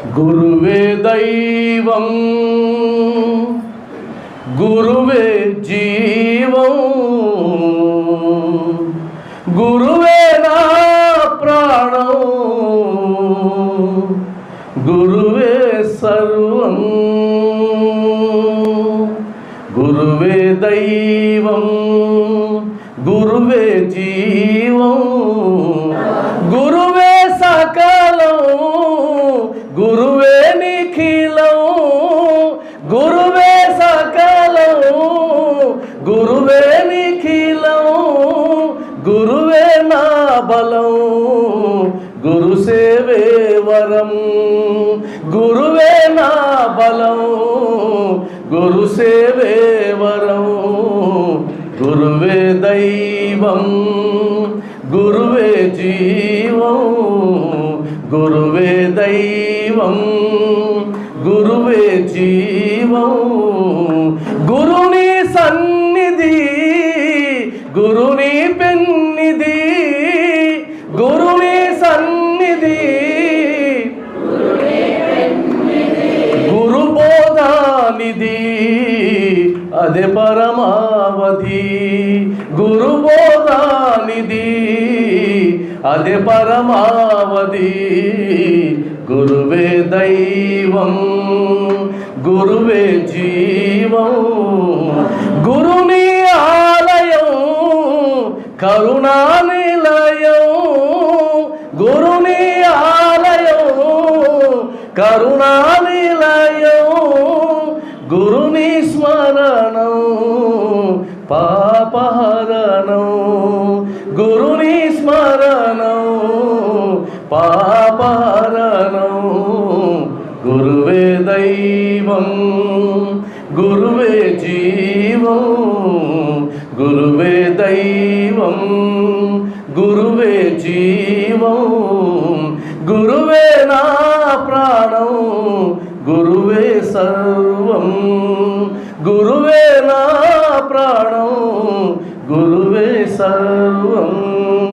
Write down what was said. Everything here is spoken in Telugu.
గురువే దైవం, గురువే జీవం, గురువే నా ప్రాణం, గురువే సర్వం. గురువే దైవం, గురువే జీవం, గురువే సకలం, గురువే నిఖిలం, గురువే సకలం, గురువే నిఖిలం, గురువే నా బలం, గురు సేవే వరం, గురువే నా బలం, గురు సేవే వరం. గురువే దైవం, గురువే జీవం, గురువే దైవం, గురువే జీవం. గురుని సన్నిధి, గురుని పెన్నిధి, గురుని సన్నిధి, గురు బోధానిధి, అదే పరమావధి. గురు బోధానిధి, అదే పరమావధి. గురువే దైవం, గురువే జీవం, గురుని ఆలయం, కరుణా నిలయం, గురుని ఆలయం, కరుణా నిలయం, గురుని స్మరణం, పాపహరణం, గురుని స్మరణం, పాపహరణం. గురువే దైవం, గురువే జీవం, గురువే దైవం, గురువే జీవం, గురువే నా ప్రాణం, గురువే సర్వం. గురువే నా ప్రాణం, గురువే సర్వం.